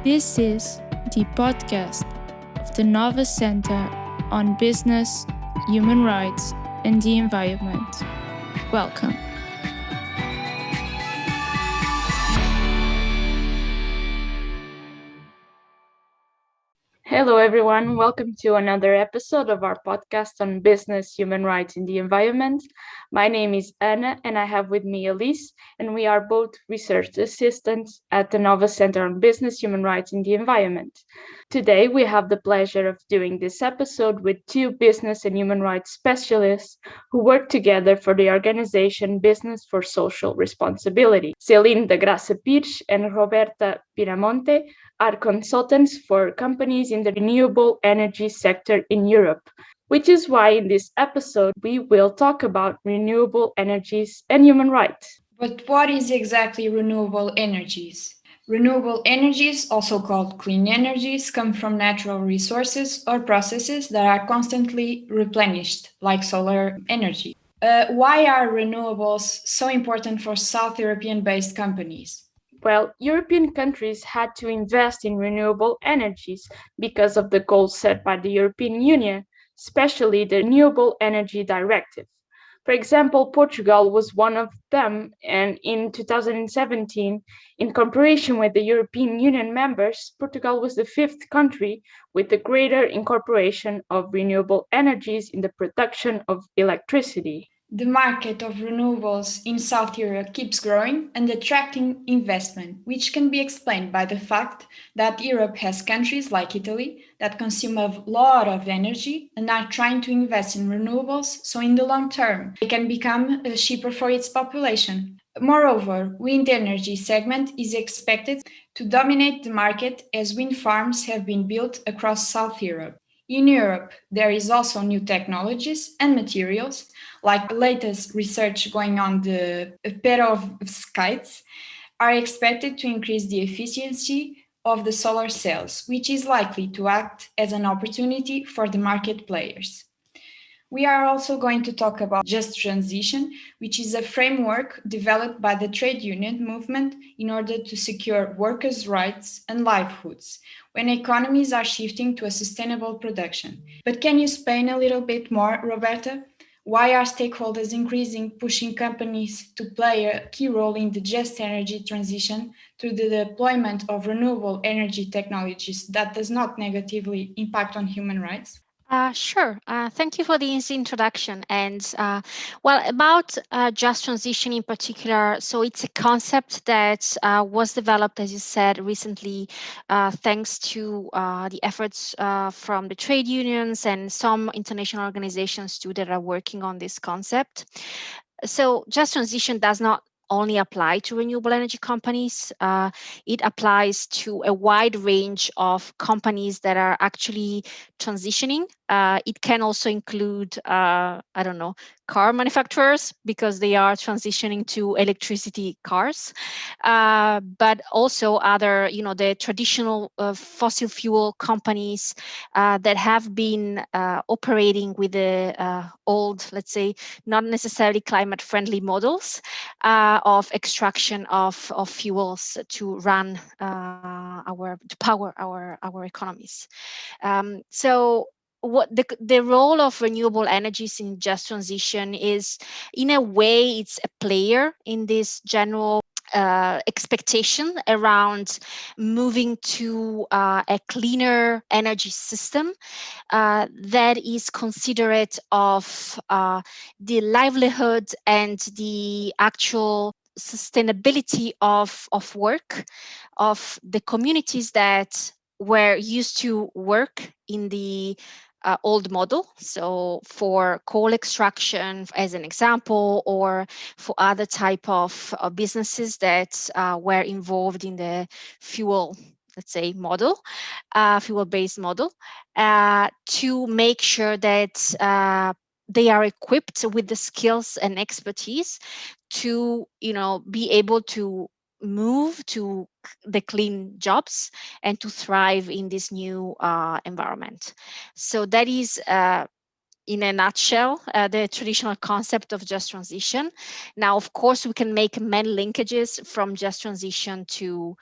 This is the podcast of the Nova Center on Business, Human Rights, and the Environment. Welcome. Hello, everyone. Welcome to another episode of our podcast on business, human rights, and the environment. My name is Anna, and I have with me Elise, and we are both research assistants at the Nova Center on Business, Human Rights, and the Environment. Today, we have the pleasure of doing this episode with two business and human rights specialists who work together for the organization Business for Social Responsibility. Céline de Graça Pires and Roberta Pinamonti are consultants for companies in the renewable energy sector in Europe, which is why in this episode we will talk about renewable energies and human rights. But what is exactly renewable energies? Renewable energies, also called clean energies, come from natural resources or processes that are constantly replenished, like solar energy. Why are renewables so important for South European-based companies? Well, European countries had to invest in renewable energies because of the goals set by the European Union, especially the Renewable Energy Directive. For example, Portugal was one of them, and in 2017, in cooperation with the European Union members, Portugal was the fifth country with the greater incorporation of renewable energies in the production of electricity. The market of renewables in South Europe keeps growing and attracting investment, which can be explained by the fact that Europe has countries like Italy that consume a lot of energy and are trying to invest in renewables, so in the long term, they can become cheaper for its population. Moreover, wind energy segment is expected to dominate the market as wind farms have been built across South Europe. In Europe, there is also new technologies and materials, like the latest research going on the perovskites, are expected to increase the efficiency of the solar cells, which is likely to act as an opportunity for the market players. We are also going to talk about Just Transition, which is a framework developed by the trade union movement in order to secure workers' rights and livelihoods when economies are shifting to a sustainable production. But can you explain a little bit more, Roberta? Why are stakeholders increasing, pushing companies to play a key role in the just energy transition through the deployment of renewable energy technologies that does not negatively impact on human rights? Sure. Thank you for this introduction. And about just transition in particular, so it's a concept that was developed, as you said, recently, thanks to the efforts from the trade unions and some international organizations too that are working on this concept. So just transition does not only apply to renewable energy companies. It applies to a wide range of companies that are actually transitioning. It can also include, car manufacturers because they are transitioning to electricity cars, but also other, the traditional fossil fuel companies that have been operating with the old, let's say, not necessarily climate-friendly models of extraction of fuels to run to power our economies. So what the role of renewable energies in just transition is, in a way, it's a player in this general expectation around moving to a cleaner energy system that is considerate of the livelihood and the actual sustainability of work of the communities that were used to work in the old model. So for coal extraction, as an example, or for other type of businesses that were involved in the fuel, let's say, model, fuel-based model, to make sure that they are equipped with the skills and expertise to, be able to move to the clean jobs and to thrive in this new environment. So that is, in a nutshell, the traditional concept of just transition. Now, of course, we can make many linkages from just transition to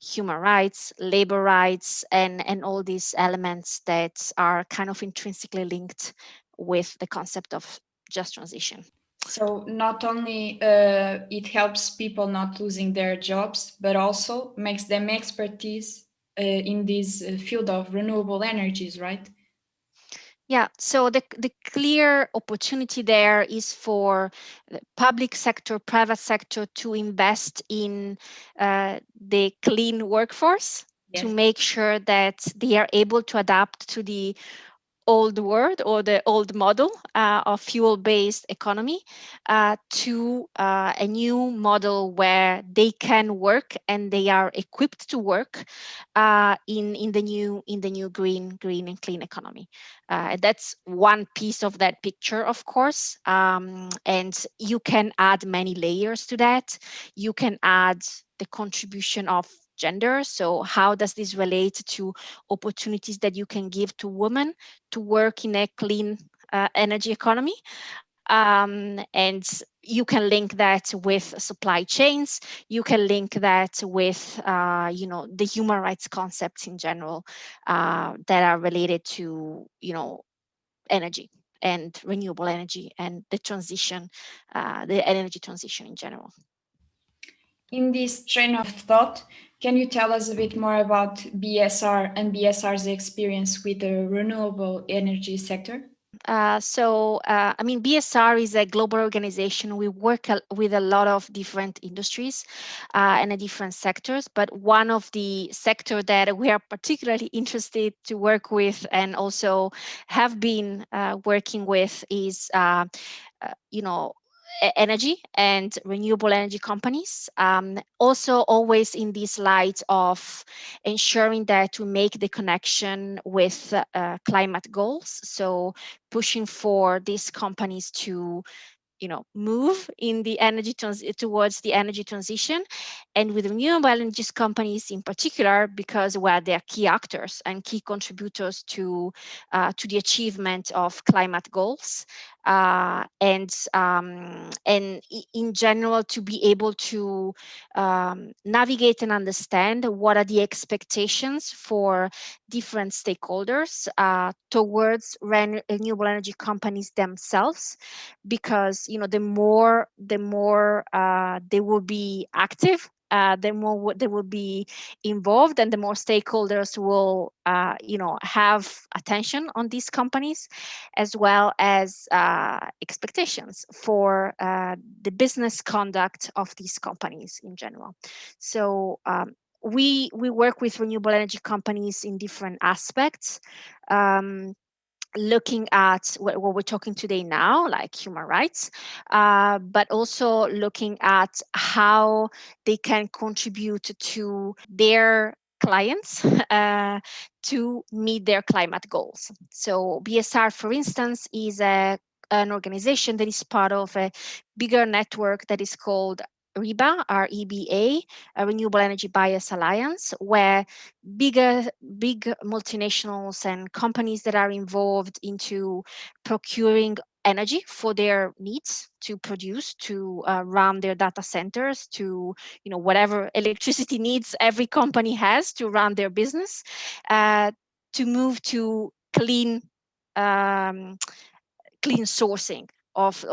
human rights, labor rights, and all these elements that are kind of intrinsically linked with the concept of just transition. So not only it helps people not losing their jobs, but also makes them expertise in this field of renewable energies, right? Yeah, so the clear opportunity there is for the public sector, private sector to invest in the clean workforce, to Yes. make sure that they are able to adapt to the old world or the old model of fuel-based economy to a new model where they can work and they are equipped to work in the new green and clean economy. That's one piece of that picture, of course, and you can add many layers to that. You can add the contribution of gender. So how does this relate to opportunities that you can give to women to work in a clean energy economy? And you can link that with supply chains. You can link that with, the human rights concepts in general that are related to, energy and renewable energy and the transition, the energy transition in general. In this train of thought, can you tell us a bit more about BSR and BSR's experience with the renewable energy sector? BSR is a global organization. We work with a lot of different industries and different sectors, but one of the sector that we are particularly interested to work with and also have been working with is, energy and renewable energy companies. Also, always in this light of ensuring that we make the connection with climate goals. So pushing for these companies to move in the towards the energy transition, and with renewable energies companies in particular, because they are key actors and key contributors to the achievement of climate goals, and in general to be able to navigate and understand what are the expectations for different stakeholders towards renewable energy companies themselves, because the more they will be active, the more they will be involved, and the more stakeholders will have attention on these companies, as well as expectations for the business conduct of these companies in general. So we work with renewable energy companies in different aspects. Looking at what we're talking today now, like human rights, but also looking at how they can contribute to their clients to meet their climate goals. So BSR, for instance, is an organization that is part of a bigger network that is called REBA, REBA, a Renewable Energy Buyers Alliance, where big multinationals and companies that are involved into procuring energy for their needs to produce, to run their data centers, to whatever electricity needs every company has to run their business, to move to clean sourcing of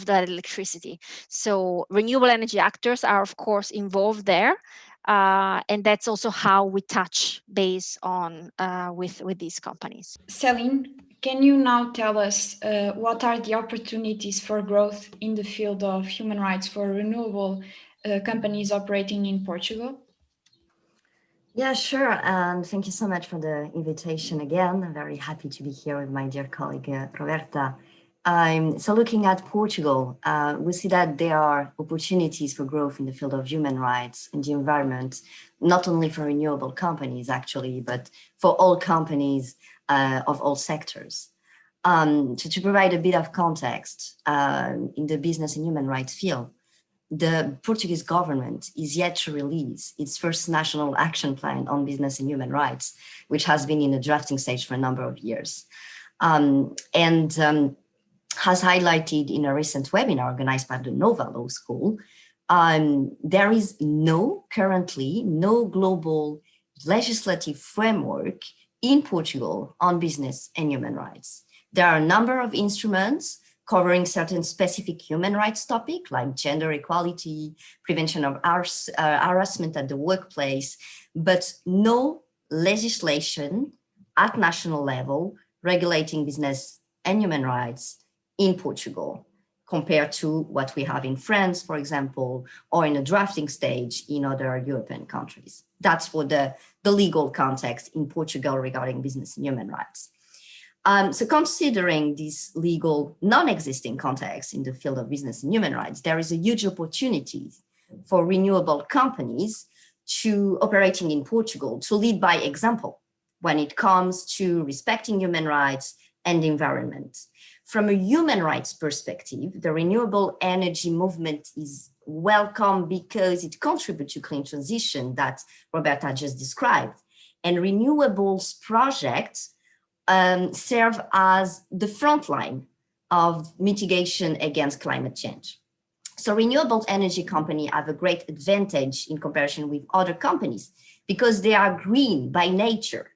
that electricity. So renewable energy actors are of course involved there, and that's also how we touch base on with these companies. Céline, can you now tell us what are the opportunities for growth in the field of human rights for renewable companies operating in Portugal? Yeah, sure. And thank you so much for the invitation again. I'm very happy to be here with my dear colleague, Roberta. So looking at Portugal, we see that there are opportunities for growth in the field of human rights and the environment, not only for renewable companies, actually, but for all companies of all sectors. To provide a bit of context in the business and human rights field, the Portuguese government is yet to release its first national action plan on business and human rights, which has been in the drafting stage for a number of years. Has highlighted in a recent webinar organized by the Nova Law School, There is currently no global legislative framework in Portugal on business and human rights. There are a number of instruments covering certain specific human rights topics like gender equality, prevention of harassment at the workplace, but no legislation at national level regulating business and human rights in Portugal, compared to what we have in France, for example, or in a drafting stage in other European countries. That's for the legal context in Portugal regarding business and human rights. So considering this legal non-existing context in the field of business and human rights, there is a huge opportunity for renewable companies to operating in Portugal to lead by example when it comes to respecting human rights and the environment. From a human rights perspective, the renewable energy movement is welcome because it contributes to clean transition that Roberta just described. And renewables projects serve as the front line of mitigation against climate change. So renewable energy companies have a great advantage in comparison with other companies because they are green by nature,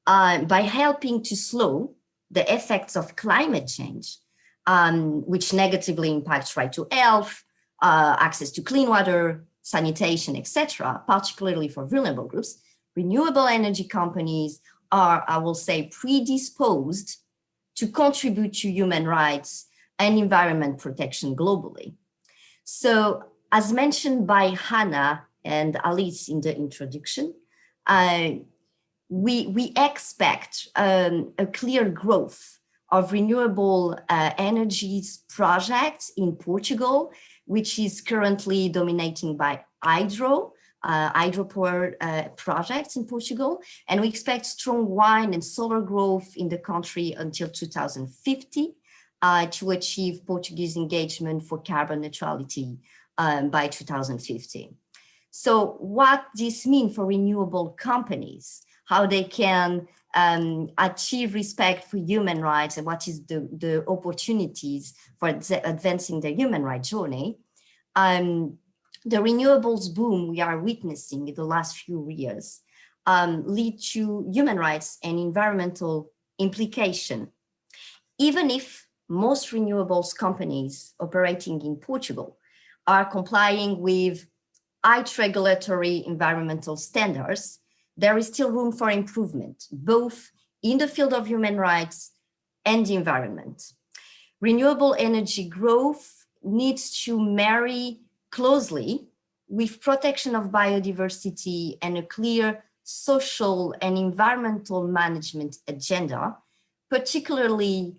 by helping to slow the effects of climate change, which negatively impacts right to health, access to clean water, sanitation, etc., particularly for vulnerable groups. Renewable energy companies are, I will say, predisposed to contribute to human rights and environment protection globally. So as mentioned by Hannah and Alice in the introduction, we expect a clear growth of renewable energies projects in Portugal, which is currently dominating by hydropower projects in Portugal. And we expect strong wind and solar growth in the country until 2050 to achieve Portuguese engagement for carbon neutrality by 2050. So what this means for renewable companies, how they can achieve respect for human rights, and what is the opportunities for advancing the human rights journey. The renewables boom we are witnessing in the last few years lead to human rights and environmental implication. Even if most renewables companies operating in Portugal are complying with high regulatory environmental standards, there is still room for improvement, both in the field of human rights and the environment. Renewable energy growth needs to marry closely with protection of biodiversity and a clear social and environmental management agenda, particularly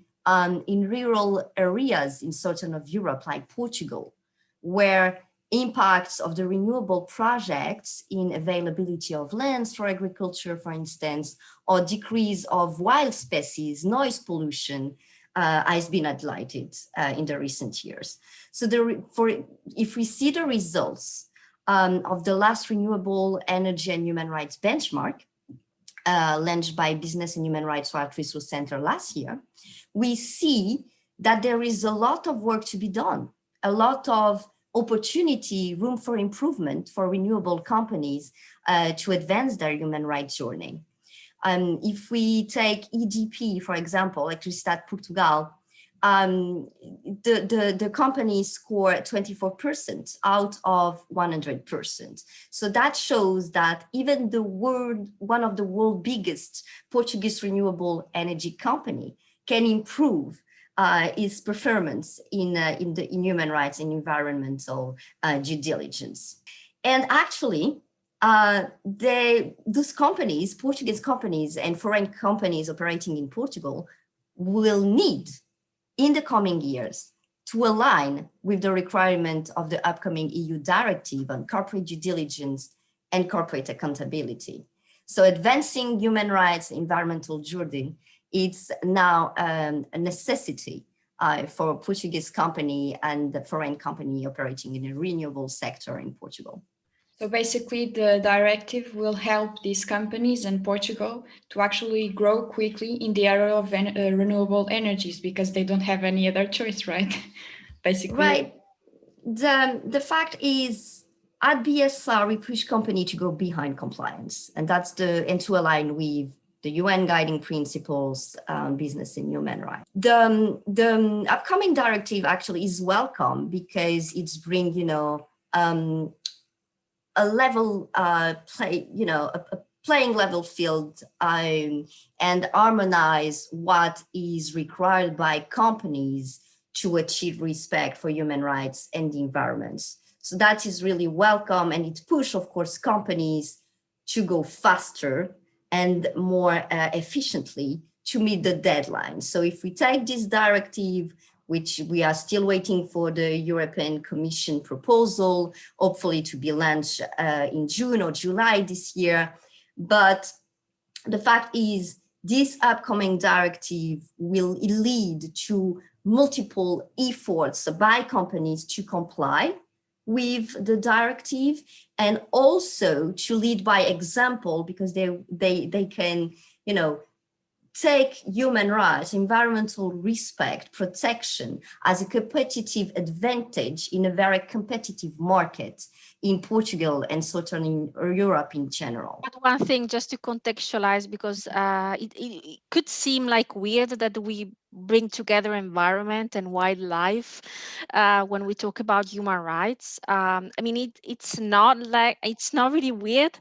in rural areas in certain of Europe, like Portugal, where impacts of the renewable projects in availability of lands for agriculture, for instance, or decrease of wild species, noise pollution, has been highlighted in the recent years. So if we see the results of the last renewable energy and human rights benchmark, launched by Business and Human Rights Watch Resource Center last year, we see that there is a lot of work to be done, a lot of opportunity, room for improvement for renewable companies to advance their human rights journey. If we take EDP, for example, Electricidade Portugal, the company scored 24% out of 100%. So that shows that even one of the world's biggest Portuguese renewable energy company can improve its performance in human rights and environmental due diligence. And actually, those companies, Portuguese companies and foreign companies operating in Portugal, will need in the coming years to align with the requirement of the upcoming EU directive on corporate due diligence and corporate accountability. So advancing human rights, environmental journey, it's now a necessity for a Portuguese company and the foreign company operating in the renewable sector in Portugal. So basically, the directive will help these companies in Portugal to actually grow quickly in the area of renewable energies because they don't have any other choice, right? Basically. Right. The fact is, at BSR, we push company to go behind compliance, and to align with the UN guiding principles, business and human rights. The upcoming directive actually is welcome because it's bring, a level play, a playing level field, and harmonize what is required by companies to achieve respect for human rights and the environment. So that is really welcome, and it push, of course, companies to go faster and more efficiently to meet the deadline. So if we take this directive, which we are still waiting for the European Commission proposal, hopefully to be launched in June or July this year. But the fact is, this upcoming directive will lead to multiple efforts by companies to comply with the directive, and also to lead by example, because they can, take human rights, environmental respect, protection as a competitive advantage in a very competitive market in Portugal and certainly in Europe in general. But one thing, just to contextualize, because it could seem like weird that we bring together environment and wildlife when we talk about human rights. I mean, it's not really weird,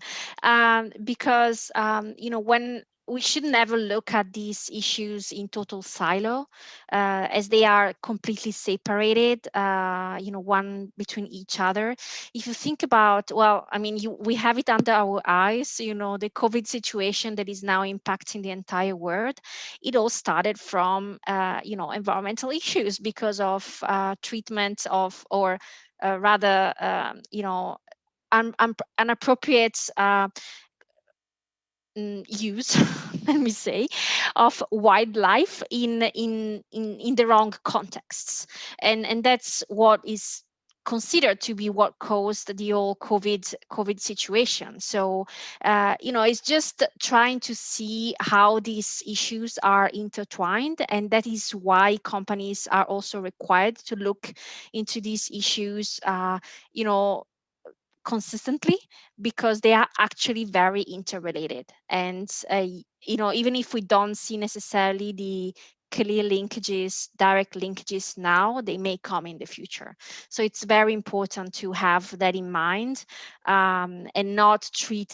because when we should never look at these issues in total silo, as they are completely separated, one between each other. If you think about, well, I mean, we have it under our eyes, the COVID situation that is now impacting the entire world. It all started from, environmental issues because of treatment of, or rather, inappropriate use, let me say, of wildlife in the wrong contexts, and that's what is considered to be what caused the whole COVID situation. So it's just trying to see how these issues are intertwined, and that is why companies are also required to look into these issues consistently, because they are actually very interrelated. And even if we don't see necessarily the clear linkages, direct linkages now, they may come in the future. So it's very important to have that in mind, and not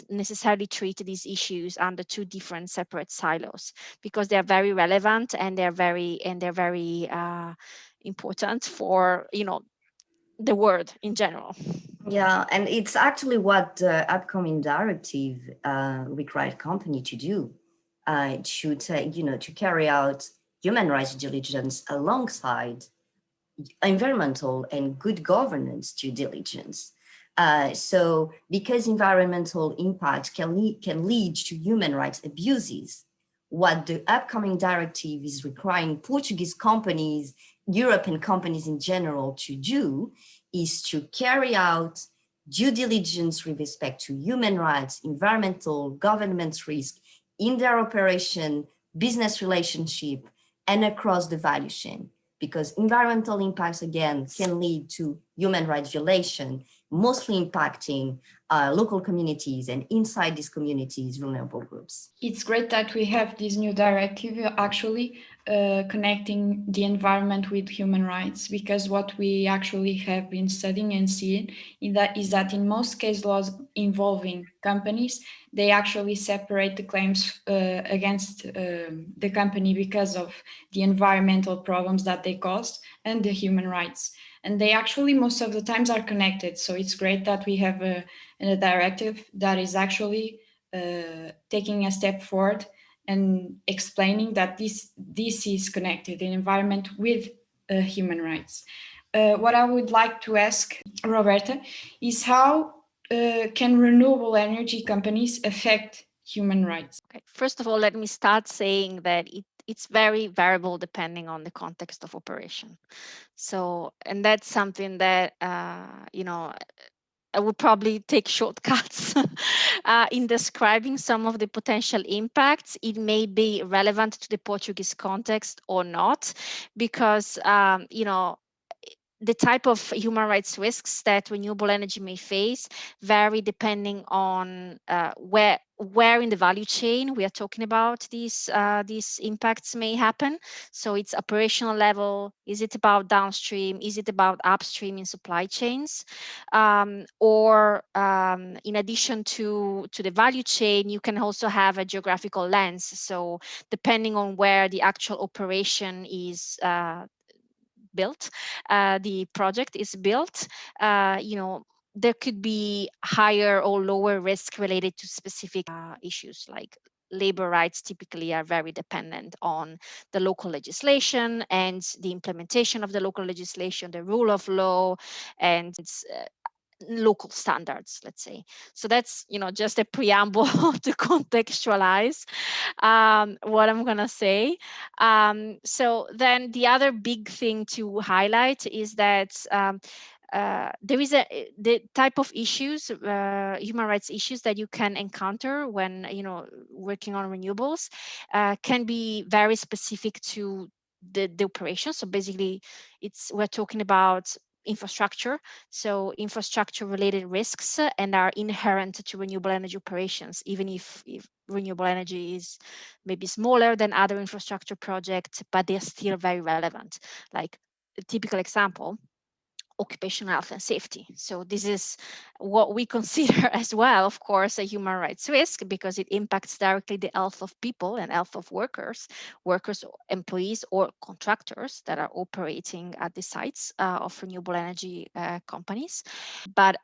necessarily treat these issues under two different separate silos, because they are very relevant, and they're very important for the world in general. Yeah, and it's actually what the upcoming directive requires company to do, to carry out human rights diligence alongside environmental and good governance due diligence. So because environmental impact can lead to human rights abuses, what the upcoming directive is requiring Portuguese companies, European companies in general to do is to carry out due diligence with respect to human rights, environmental, governance risk in their operation, business relationship, and across the value chain. Because environmental impacts, again, can lead to human rights violation, mostly impacting local communities, and inside these communities, vulnerable groups. It's great that we have this new directive actually connecting the environment with human rights, because what we actually have been studying and seeing is that in most case laws involving companies, they actually separate the claims against the company because of the environmental problems that they caused and the human rights. And they actually most of the times are connected. So it's great that we have a directive that is actually taking a step forward and explaining that this is connected, the environment with human rights. What I would like to ask Roberta is how can renewable energy companies affect human rights? Okay. First of all, let me start saying that it's very variable depending on the context of operation. So, and that's something that, I would probably take shortcuts in describing some of the potential impacts. It may be relevant to the Portuguese context or not, because, the type of human rights risks that renewable energy may face vary depending on where in the value chain we are talking about these impacts may happen. So it's operational level. Is it about downstream? Is it about upstream in supply chains? Or in addition to the value chain, you can also have a geographical lens. So depending on where the actual operation is built, the project is built, there could be higher or lower risk related to specific issues, like labor rights typically are very dependent on the local legislation and the implementation of the local legislation, the rule of law, and local standards, let's say. So that's just a preamble to contextualize what I'm gonna say. So then the other big thing to highlight is that there is the type of issues, human rights issues that you can encounter when working on renewables can be very specific to the operation. So basically, we're talking about infrastructure, so infrastructure related risks and are inherent to renewable energy operations, even if renewable energy is maybe smaller than other infrastructure projects, but they're still very relevant. Like a typical example, occupational health and safety. So this is what we consider as well, of course, a human rights risk, because it impacts directly the health of people and health of workers, employees, or contractors that are operating at the sites of renewable energy companies. But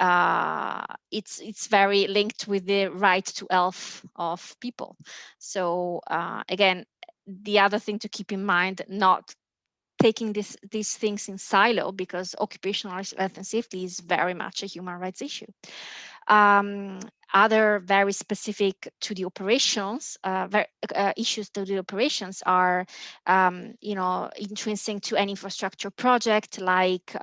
it's very linked with the right to health of people. So again, the other thing to keep in mind, not taking these things in silo, because occupational health and safety is very much a human rights issue. Other very specific to the operations, issues to the operations are, intrinsic to any infrastructure project, like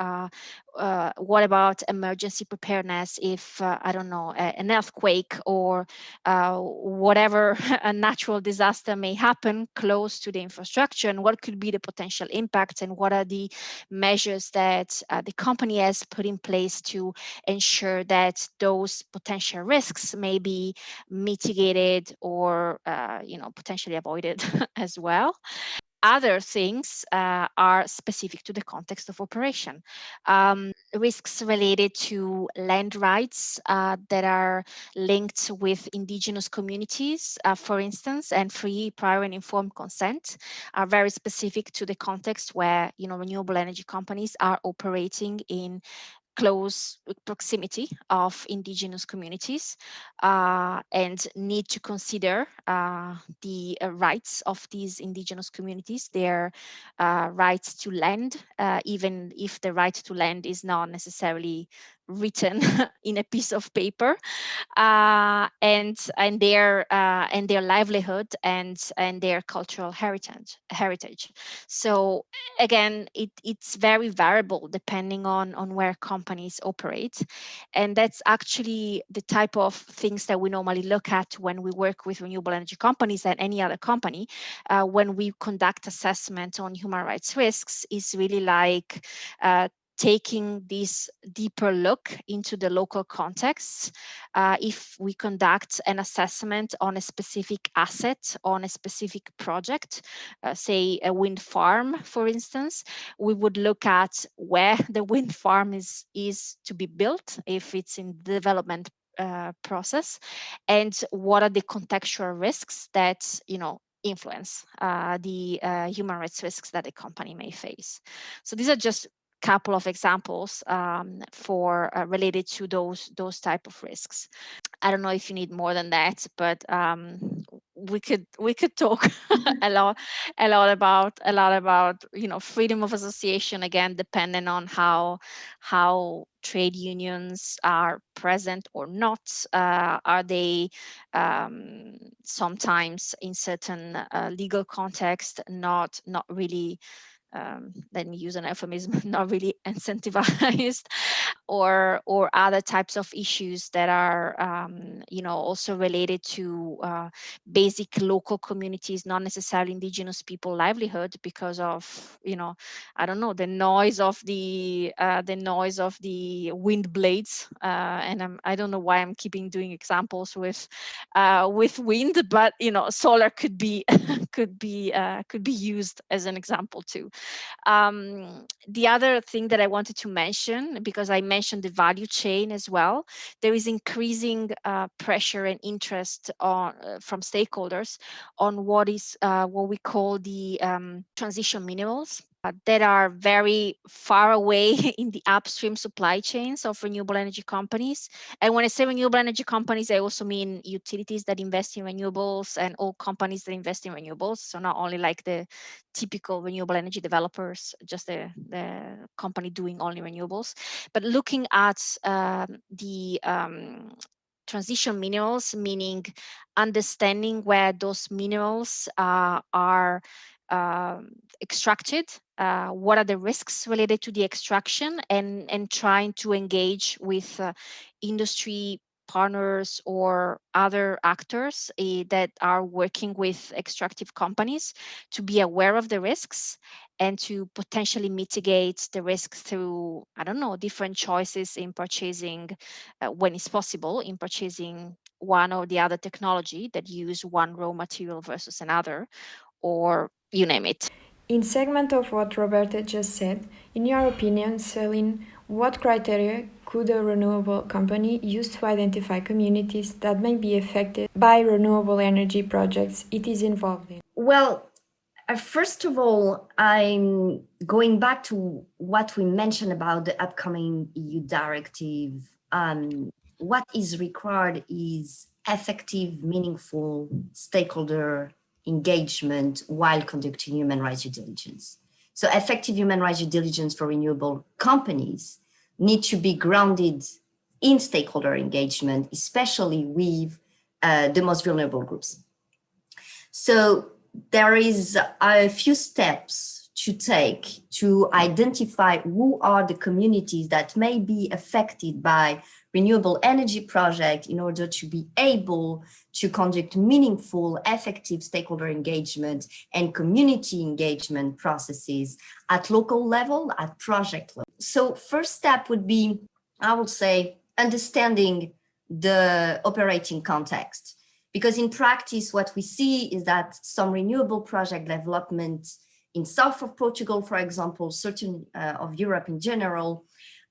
what about emergency preparedness if, I don't know, an earthquake or whatever a natural disaster may happen close to the infrastructure, and what could be the potential impacts, and what are the measures that the company has put in place to ensure that those potential risks may be mitigated or potentially avoided as well. Other things are specific to the context of operation. Risks related to land rights that are linked with indigenous communities, for instance, and free, prior, and informed consent are very specific to the context where renewable energy companies are operating in close proximity of indigenous communities and need to consider the rights of these indigenous communities, their rights to land, even if the right to land is not necessarily written in a piece of paper, and their livelihood and their cultural heritage. So again, it's very variable depending on where companies operate, and that's actually the type of things that we normally look at when we work with renewable energy companies and any other company when we conduct assessment on human rights risks, is really like taking this deeper look into the local contexts. If we conduct an assessment on a specific asset, on a specific project, say a wind farm, for instance, we would look at where the wind farm is to be built, if it's in the development process, and what are the contextual risks that influence the human rights risks that a company may face. So these are just couple of examples for related to those type of risks. I don't know if you need more than that, but we could talk a lot about freedom of association, again, depending on how trade unions are present or not. Are they sometimes in certain legal context not really let me use an euphemism, not really incentivized, or other types of issues that are also related to basic local communities, not necessarily indigenous people livelihood, because of I don't know, the noise of the wind blades, and I don't know why I'm keeping doing examples with wind, but solar could be could be used as an example too. The other thing that I wanted to mention, because I mentioned the value chain as well, there is increasing pressure and interest from stakeholders on what we call the transition minerals that are very far away in the upstream supply chains of renewable energy companies. And when I say renewable energy companies, I also mean utilities that invest in renewables and all companies that invest in renewables. So not only like the typical renewable energy developers, just the company doing only renewables, but looking at the transition minerals, meaning understanding where those minerals are extracted, what are the risks related to the extraction, and trying to engage with industry partners or other actors that are working with extractive companies to be aware of the risks and to potentially mitigate the risk through, I don't know, different choices in purchasing, when it's possible, in purchasing one or the other technology that use one raw material versus another, or you name it. In segment of what Roberta just said, in your opinion, Céline, what criteria could a renewable company use to identify communities that may be affected by renewable energy projects it is involved in? Well, first of all, I'm going back to what we mentioned about the upcoming EU directive. What is required is effective, meaningful stakeholder engagement while conducting human rights due diligence. So effective human rights due diligence for renewable companies need to be grounded in stakeholder engagement, especially with the most vulnerable groups. So there is a few steps to take to identify who are the communities that may be affected by renewable energy project in order to be able to conduct meaningful, effective stakeholder engagement and community engagement processes at local level, at project level. So first step would be, I would say, understanding the operating context. Because in practice, what we see is that some renewable project development in south of Portugal, for example, certain of Europe in general,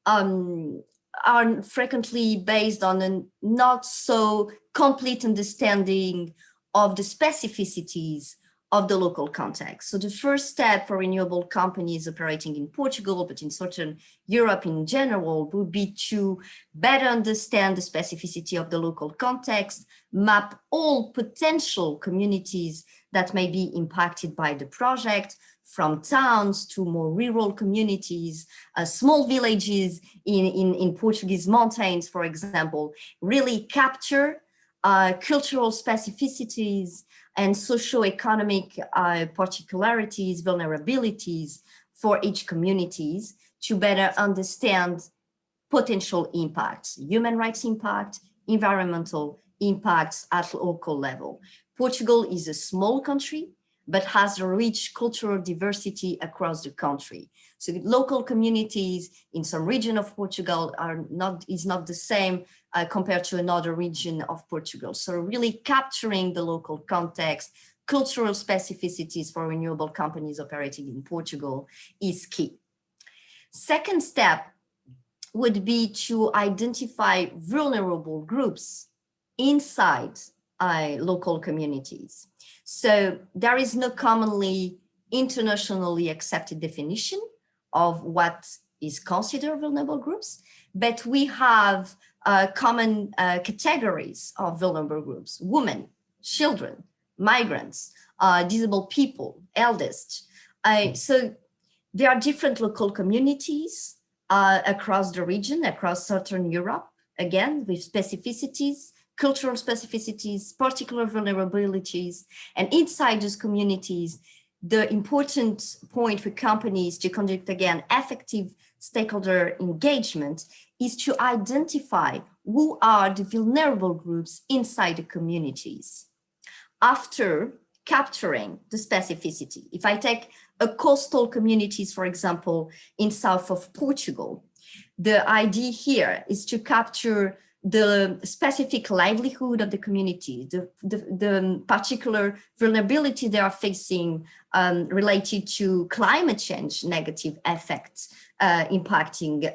are frequently based on a not so complete understanding of the specificities of the local context. So the first step for renewable companies operating in Portugal, but in certain Europe in general, would be to better understand the specificity of the local context, map all potential communities that may be impacted by the project, from towns to more rural communities, small villages in Portuguese mountains, for example, really capture cultural specificities and socio-economic particularities, vulnerabilities for each communities to better understand potential impacts, human rights impact, environmental impacts at local level. Portugal is a small country, but has a rich cultural diversity across the country. So local communities in some region of Portugal is not the same compared to another region of Portugal. So really capturing the local context, cultural specificities for renewable companies operating in Portugal is key. Second step would be to identify vulnerable groups inside local communities. So there is no commonly internationally accepted definition of what is considered vulnerable groups, but we have common categories of vulnerable groups: women, children, migrants, disabled people, eldest. So there are different local communities across the region, across Southern Europe, again, with specificities, cultural specificities, particular vulnerabilities, and inside those communities, the important point for companies to conduct, again, effective stakeholder engagement is to identify who are the vulnerable groups inside the communities. After capturing the specificity, if I take a coastal communities, for example, in south of Portugal, the idea here is to capture the specific livelihood of the community, the particular vulnerability they are facing related to climate change negative effects impacting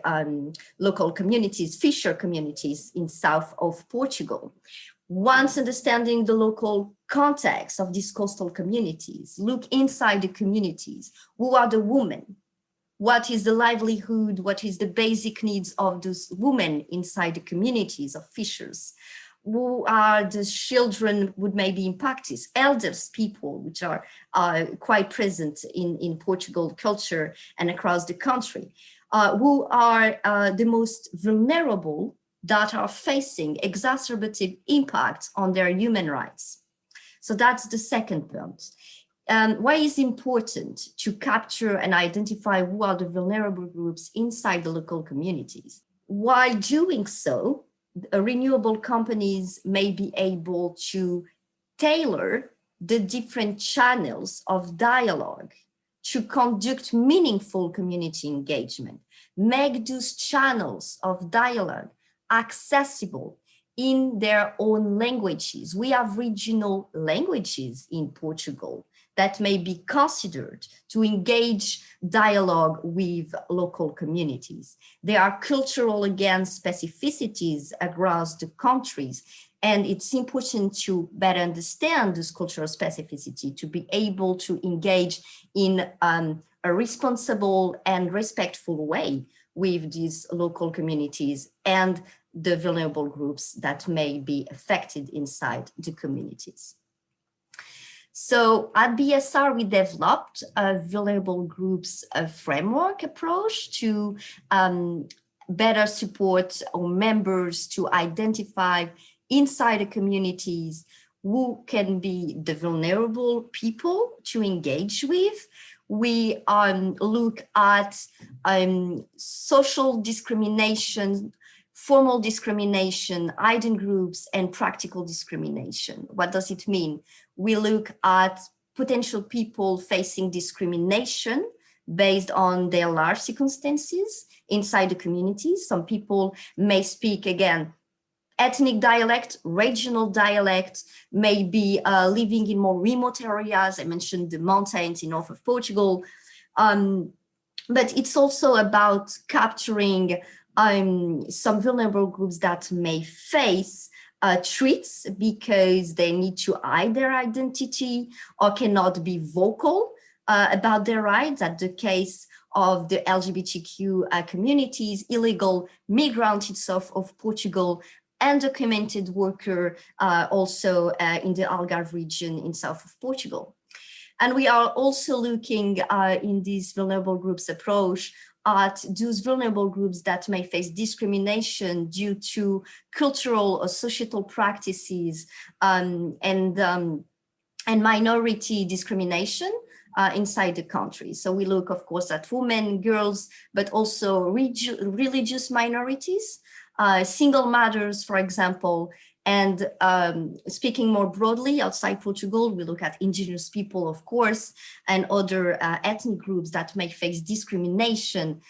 local communities, fisher communities in south of Portugal. Once understanding the local context of these coastal communities, look inside the communities. Who are the women? What is the livelihood? What is the basic needs of those women inside the communities of fishers? Who are the children who may be impacted? Elders people, which are quite present in Portugal culture and across the country. Who are the most vulnerable that are facing exacerbated impacts on their human rights. So that's the second point. Why is it important to capture and identify who are the vulnerable groups inside the local communities? While doing so, renewable companies may be able to tailor the different channels of dialogue to conduct meaningful community engagement, make those channels of dialogue accessible in their own languages. We have regional languages in Portugal that may be considered to engage dialogue with local communities. There are cultural, again, specificities across the countries, and it's important to better understand this cultural specificity to be able to engage in a responsible and respectful way with these local communities and the vulnerable groups that may be affected inside the communities. So at BSR, we developed a vulnerable groups framework approach to better support our members to identify inside the communities who can be the vulnerable people to engage with. We look at social discrimination, formal discrimination, hidden groups, and practical discrimination. What does it mean? We look at potential people facing discrimination based on their life circumstances inside the community. Some people may speak, again, ethnic dialect, regional dialect, may be living in more remote areas. I mentioned the mountains in north of Portugal. But it's also about capturing some vulnerable groups that may face threats because they need to hide their identity or cannot be vocal about their rights. At the case of the LGBTQ communities, illegal migrants in south of Portugal, undocumented worker also in the Algarve region in south of Portugal. And we are also looking in this vulnerable groups approach at those vulnerable groups that may face discrimination due to cultural or societal practices and minority discrimination inside the country. So we look, of course, at women, girls, but also religious minorities, single mothers, for example. And speaking more broadly, outside Portugal, we look at indigenous people, of course, and other ethnic groups that may face discrimination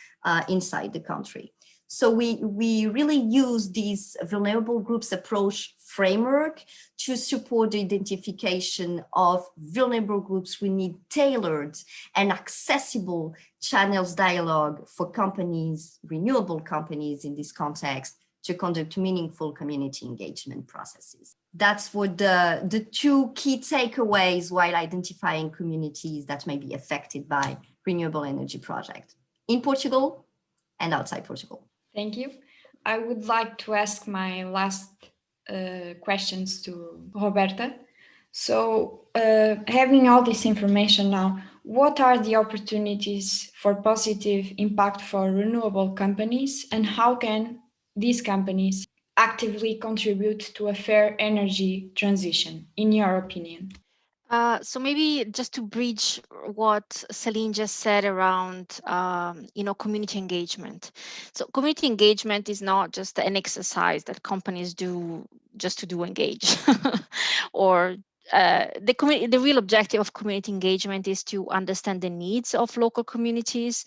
inside the country. So we really use this vulnerable groups approach framework to support the identification of vulnerable groups. We need tailored and accessible channels dialogue for companies, renewable companies in this context, to conduct meaningful community engagement processes. That's for the two key takeaways while identifying communities that may be affected by renewable energy project in Portugal and outside Portugal. Thank you. I would like to ask my last questions to Roberta. So having all this information now, what are the opportunities for positive impact for renewable companies, and how can these companies actively contribute to a fair energy transition, in your opinion? So maybe just to bridge what Céline just said around, community engagement. So community engagement is not just an exercise that companies do just to do engage, or the real objective of community engagement is to understand the needs of local communities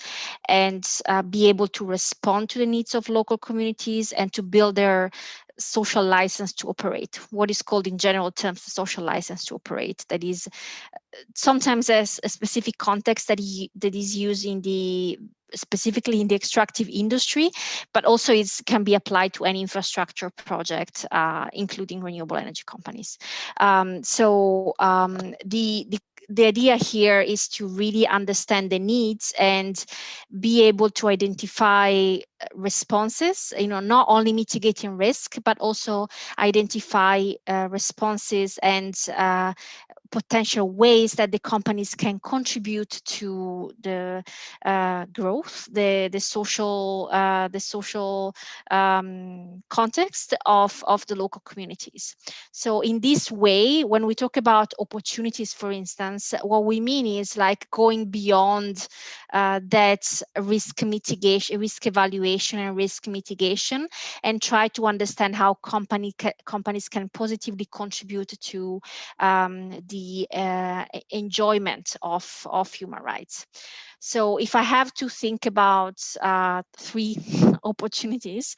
and be able to respond to the needs of local communities and to build their social license to operate, what is called in general terms the social license to operate. That is sometimes as a specific context that is used in the specifically in the extractive industry, but also it can be applied to any infrastructure project, including renewable energy companies. The idea here is to really understand the needs and be able to identify responses, not only mitigating risk, but also identify responses and potential ways that the companies can contribute to the growth, the social context of the local communities. So in this way, when we talk about opportunities, for instance, what we mean is like going beyond that risk mitigation, risk evaluation, and risk mitigation, and try to understand how companies can positively contribute to the enjoyment of human rights. So if I have to think about 3 opportunities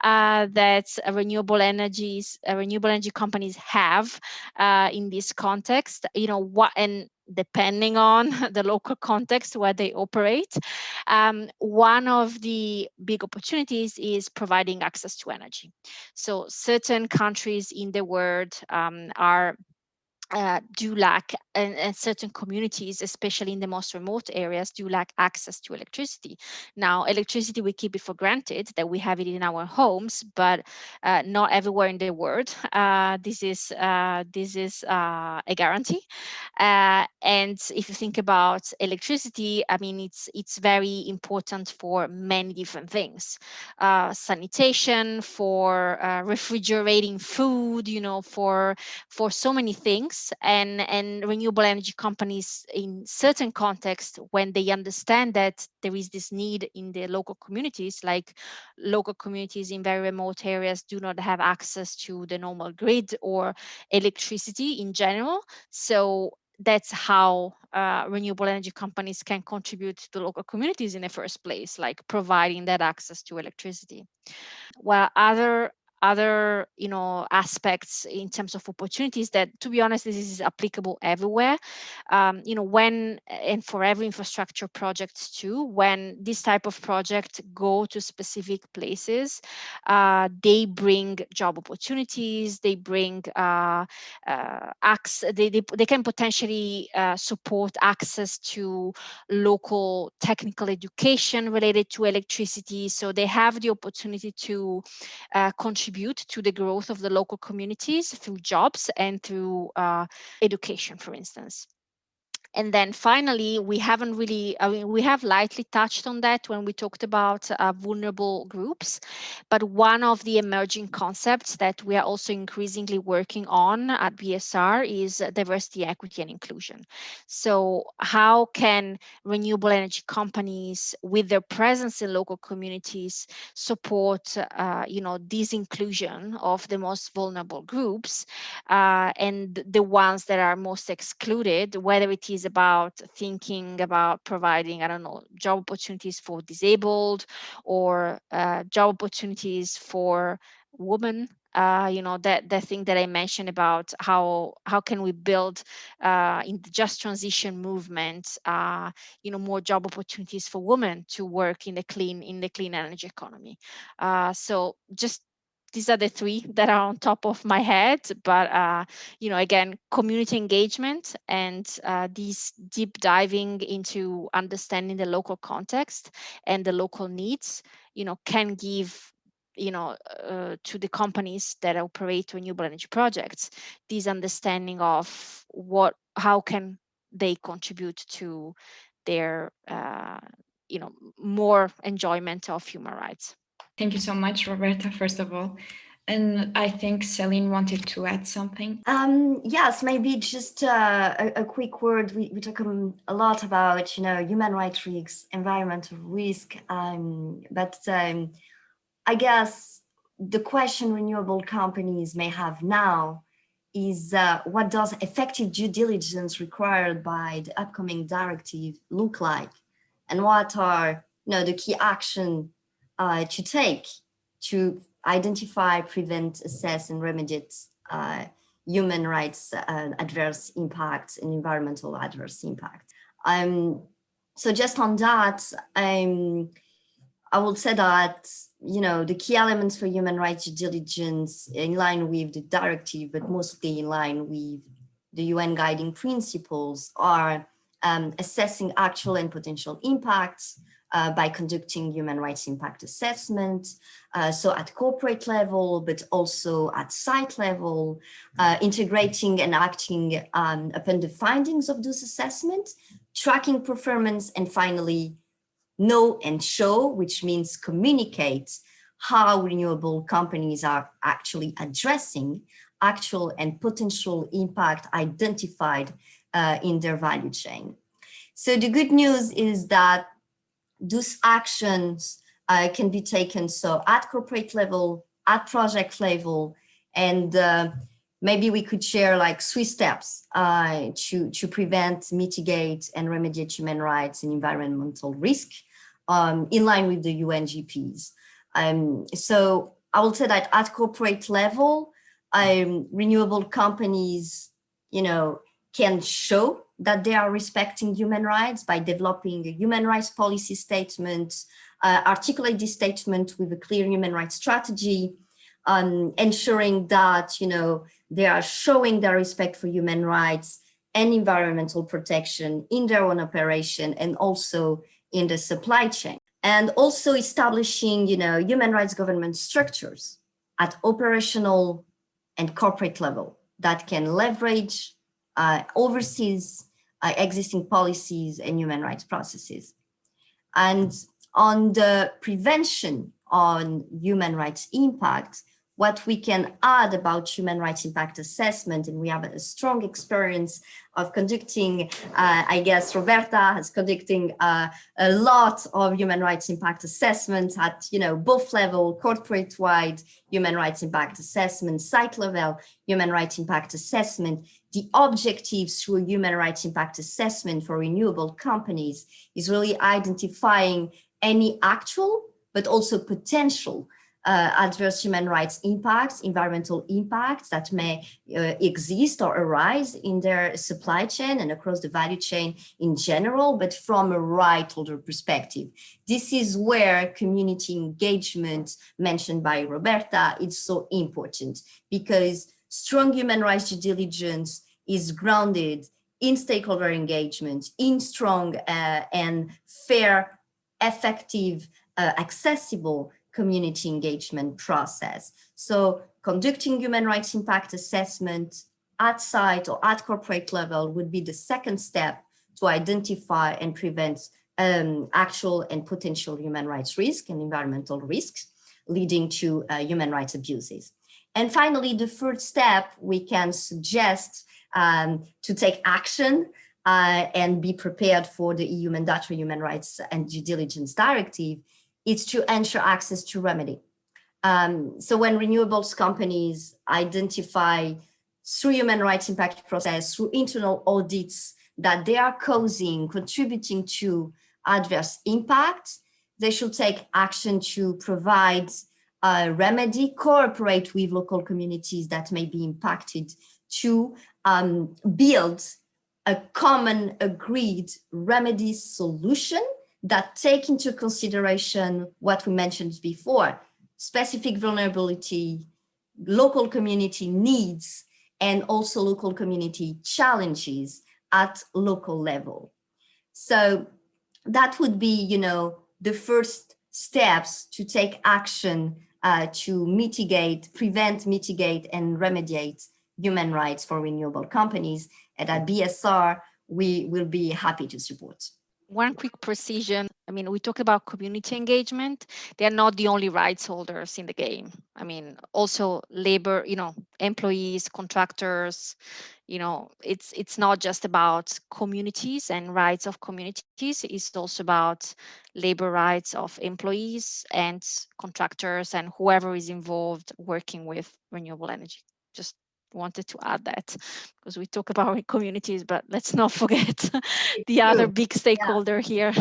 that renewable energy companies have in this context, and depending on the local context where they operate, one of the big opportunities is providing access to energy. So certain countries in the world do lack, and certain communities, especially in the most remote areas, do lack access to electricity. Now, electricity, we keep it for granted that we have it in our homes, but not everywhere in the world. This is a guarantee. And if you think about electricity, I mean, it's very important for many different things. Sanitation, for refrigerating food, for so many things. And renewable energy companies in certain contexts, when they understand that there is this need in the local communities, like local communities in very remote areas do not have access to the normal grid or electricity in general. So that's how renewable energy companies can contribute to local communities in the first place, like providing that access to electricity. While other aspects in terms of opportunities, that, to be honest, this is applicable everywhere, when, and for every infrastructure project too, when this type of project go to specific places, they bring job opportunities, they bring they can potentially support access to local technical education related to electricity. So they have the opportunity to contribute to the growth of the local communities through jobs and through education, for instance. And then finally, we have lightly touched on that when we talked about vulnerable groups, but one of the emerging concepts that we are also increasingly working on at BSR is diversity, equity, and inclusion. So how can renewable energy companies, with their presence in local communities, support this inclusion of the most vulnerable groups and the ones that are most excluded, whether it is about thinking about providing, I don't know, job opportunities for disabled, or job opportunities for women. That thing that I mentioned about how can we build in the just transition movement, more job opportunities for women to work in the clean energy economy. So just these are the 3 that are on top of my head, but again, community engagement and these deep diving into understanding the local context and the local needs, can give to the companies that operate renewable energy projects this understanding of how can they contribute to their more enjoyment of human rights. Thank you so much, Roberta, first of all. And I think Céline wanted to add something. Yes, maybe just a quick word. We talk a lot about, human rights risks, environmental risk, but I guess the question renewable companies may have now is what does effective due diligence required by the upcoming directive look like, and what are the key action to take to identify, prevent, assess, and remediate human rights adverse impacts and environmental adverse impacts. So just on that, I would say that, the key elements for human rights due diligence in line with the directive, but mostly in line with the UN guiding principles, are assessing actual and potential impacts by conducting human rights impact assessment. So at corporate level, but also at site level, integrating and acting upon the findings of those assessments, tracking performance, and finally, know and show, which means communicate how renewable companies are actually addressing actual and potential impact identified in their value chain. So the good news is that those actions can be taken at corporate level, at project level, and maybe we could share like 3 steps to prevent, mitigate, and remediate human rights and environmental risk in line with the UNGPs. So I will say that at corporate level, renewable companies, can show that they are respecting human rights by developing a human rights policy statement, articulate this statement with a clear human rights strategy, ensuring that, they are showing their respect for human rights and environmental protection in their own operation and also in the supply chain. And also establishing, human rights governance structures at operational and corporate level that can leverage overseas existing policies and human rights processes. And on the prevention on human rights impact, what we can add about human rights impact assessment, and we have a strong experience of conducting, I guess Roberta has conducting a lot of human rights impact assessments at, both level, corporate-wide human rights impact assessment, site level human rights impact assessment. The objectives through human rights impact assessment for renewable companies is really identifying any actual, but also potential adverse human rights impacts, environmental impacts that may exist or arise in their supply chain and across the value chain in general, but from a right holder perspective. This is where community engagement mentioned by Roberta is so important, because strong human rights due diligence is grounded in stakeholder engagement, in strong and fair, effective, accessible community engagement process. So conducting human rights impact assessment at site or at corporate level would be the second step to identify and prevent actual and potential human rights risk and environmental risks leading to human rights abuses. And finally, the third step we can suggest to take action and be prepared for the EU mandatory human rights and due diligence directive is to ensure access to remedy. So when renewables companies identify through human rights impact process, through internal audits that they are causing, contributing to adverse impacts, they should take action to provide a remedy, cooperate with local communities that may be impacted to build a common agreed remedy solution that take into consideration what we mentioned before, specific vulnerability, local community needs, and also local community challenges at local level. So that would be, the first steps to take action to mitigate, prevent, mitigate, and remediate human rights for renewable companies. And at BSR, we will be happy to support. One quick precision. I mean, we talk about community engagement. They are not the only rights holders in the game. I mean, also labor, employees, contractors, it's not just about communities and rights of communities. It's also about labor rights of employees and contractors and whoever is involved working with renewable energy. Just wanted to add that because we talk about communities, but let's not forget the other big stakeholder here.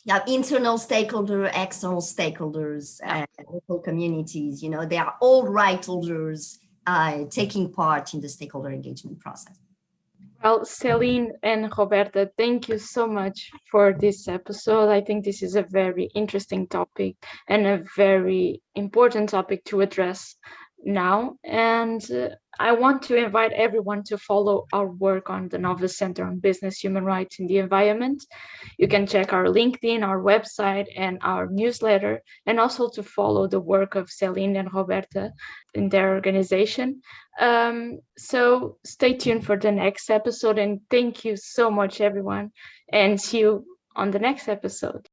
Yeah, internal stakeholder, external stakeholders, local communities, they are all right holders taking part in the stakeholder engagement process. Well, Céline and Roberta, thank you so much for this episode. I think this is a very interesting topic and a very important topic to address now. And I want to invite everyone to follow our work on the Novus Center on Business, Human Rights and the Environment. You can check our LinkedIn, our website, and our newsletter, and also to follow the work of Céline and Roberta in their organization. So stay tuned for the next episode, and thank you so much, everyone, and see you on the next episode.